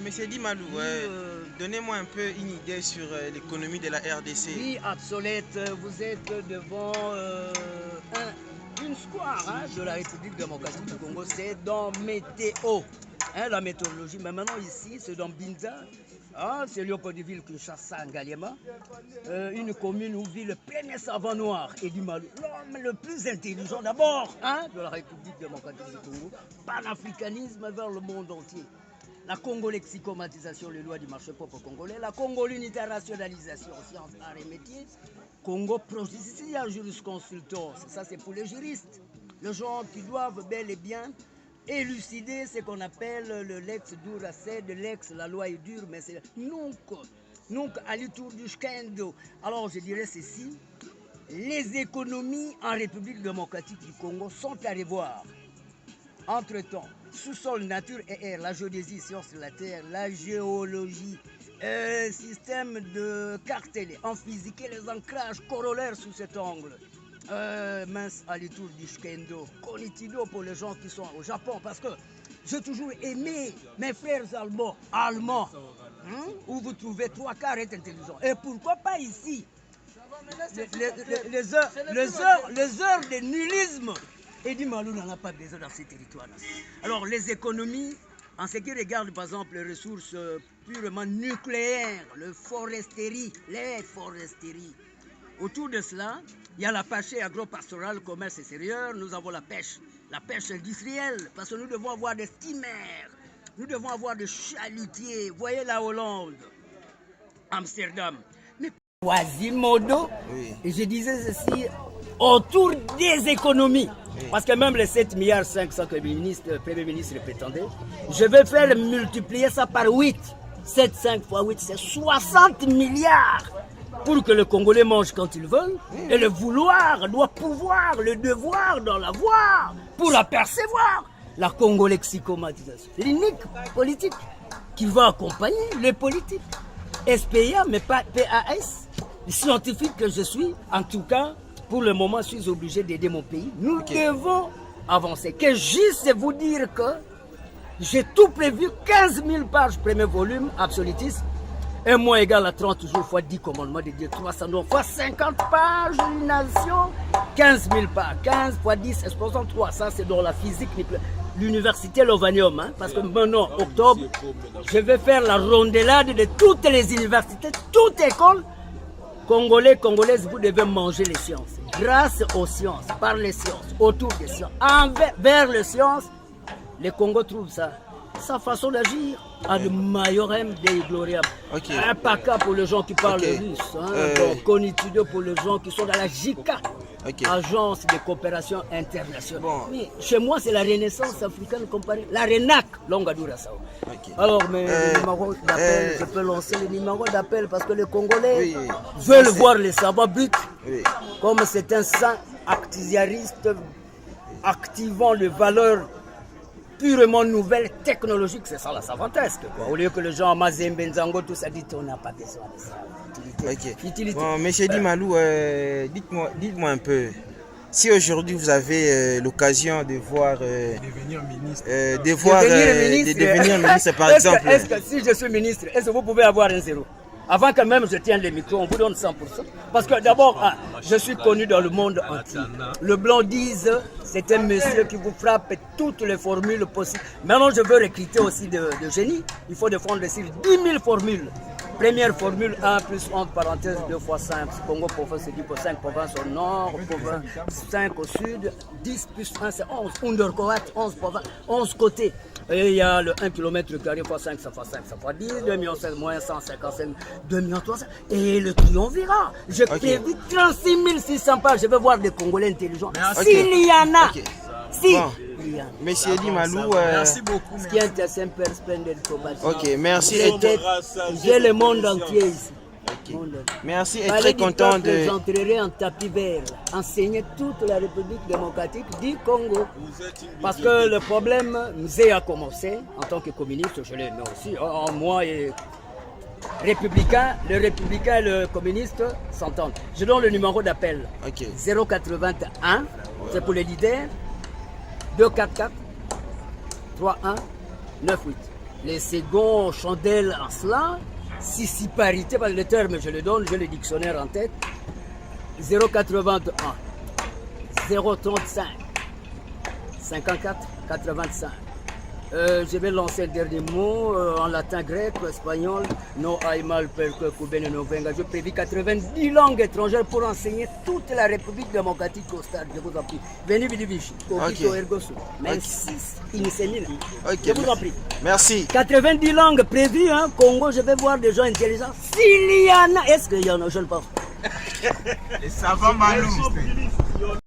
Monsieur Dimalou, donnez-moi un peu une idée sur l'économie de la RDC. Oui, obsolète, vous êtes devant une square de la République démocratique du Congo, c'est dans Météo, la météorologie. Mais maintenant ici, c'est dans Binza, c'est Léopoldville, Kinshasa, Ngaliema, une commune où vit le premier savant noir, Edi Malou, l'homme le plus intelligent d'abord de la République démocratique du Congo, panafricanisme vers le monde entier. La Congo-lexicomatisation, les lois du marché propre congolais, la Congo-l'unitarationalisation, sciences, arts et métiers, Congo-processus jurisconsultance, ça c'est pour les juristes, les gens qui doivent bel et bien élucider ce qu'on appelle le lex duracet, de l'ex, la loi est dure, mais c'est donc à l'itour du skendo. Alors je dirais ceci, les économies en République démocratique du Congo sont à revoir. Entre-temps, sous-sol, nature et air, la géodésie, sciences de la terre, la géologie, système de cartelé, en physique et les ancrages corollaires sous cet angle. Mince à l'itour du skendo, konitido pour les gens qui sont au Japon, parce que j'ai toujours aimé mes frères allemands, où vous trouvez trois quarts est intelligent. Et pourquoi pas ici les heures de nullisme. Edi Malou n'en a pas besoin dans ces territoires-là. Alors les économies, en ce qui regarde par exemple les ressources purement nucléaires, les foresteries. Autour de cela, il y a la pêche agro-pastorale, commerce extérieur, nous avons la pêche industrielle, parce que nous devons avoir des steamers, nous devons avoir des chalutiers. Vous voyez la Hollande, Amsterdam. Mais Quasimodo, oui. Et je disais ceci, autour des économies. Oui. Parce que même les 7,5 milliards que le Premier ministre prétendait, je vais faire multiplier ça par 8. 7,5 fois 8, c'est 60 milliards pour que le Congolais mange quand il veut. Et le vouloir doit pouvoir, le devoir doit l'avoir pour apercevoir la Congo-lexicomatisation. L'unique politique qui va accompagner les politiques. SPA, mais pas PAS. Le scientifique que je suis, en tout cas, pour le moment, je suis obligé d'aider mon pays. Nous devons avancer. Que juste vous dire que j'ai tout prévu, 15 000 pages, premier volume, absolutisme. 1 mois égal à 30 jours fois 10 commandements de Dieu, 300 jours fois 50 pages, une nation, 15 000 pages. 15 fois 10, exposant 3. Ça, c'est dans la physique, l'université Lovanium. Parce que maintenant, octobre, je vais faire la rondellade de toutes les universités, toutes écoles. Congolais, Congolaises, vous devez manger les sciences. Grâce aux sciences, par les sciences, autour des sciences, vers les sciences, les Congos trouvent ça. Sa façon d'agir a le Majorem Dei Gloriam. Un PACA pour les gens qui parlent russe. Konitudo pour les gens qui sont dans la JICA. Agence de coopération internationale. Mais chez moi, c'est la Renaissance africaine comparée. La RENAC, Longadura Sao. Alors, mais le numéro d'appel, je peux lancer le numéro d'appel parce que les Congolais veulent voir les sabbats buts. Comme c'est un sang activiariste activant les valeurs purement nouvelles, technologiques, c'est ça la savantesque. Au lieu que les gens, Mazembe, Nzango, tout ça, dit on n'a pas besoin de ça. Utilité. Bon, monsieur Dimalou, dites-moi un peu, si aujourd'hui vous avez l'occasion de voir devenir ministre, devenir ministre par exemple. Est-ce que si je suis ministre, est-ce que vous pouvez avoir un zéro? Avant que même je tienne les micros, on vous donne 100%. Parce que d'abord, je suis connu dans le monde entier. Le blanc disent, c'est un monsieur qui vous frappe toutes les formules possibles. Maintenant, je veux recruter aussi de génie. Il faut défendre sur 10 000 formules. Première formule, 1 plus 11 parenthèses, 2 fois 5. Congo province, c'est 10 pour 5 provinces au nord, 5 au sud, 10 plus 1, c'est 11. Undercoat, 11 provinces, 11 côtés. Et il y a le 1 km carré fois 5, ça fois 5, ça fois 10, 2 millions 16, moins 155, 2 millions 300. Et le triumvirat. Je prévis 36 600 pages. Je vais voir des Congolais intelligents. S'il y en a. Si. Bon. Monsieur Edi Malou, merci beaucoup. Ok, merci. J'ai le monde entier ici. Merci et très content de. J'entrerai en tapis vert, enseigner toute la République démocratique du Congo. Parce que le problème, Mzee a commencé en tant que communiste, je l'aimais aussi. Moi et républicain, le républicain et le communiste s'entendent. Je donne le numéro d'appel. 081, c'est pour les leaders. 244 31 98. Les seconds, chandelle en cela. Sissiparité, parce que le terme, je le donne, j'ai le dictionnaire en tête. 081, 035, 54, 85. Je vais lancer le dernier mot en latin, grec, espagnol. No hay mal perque cubene no venga. Je prévis 90 langues étrangères pour enseigner toute la République démocratique costale. Je vous en prie. Venez, Vidivici. Ok. Mais 6 initiés. Je vous en prie. Merci. 90 langues prévues, hein. Congo, je vais voir des gens intelligents. S'il y en a, est-ce qu'il y en a? Je ne pense pas. Et ça va, Malou.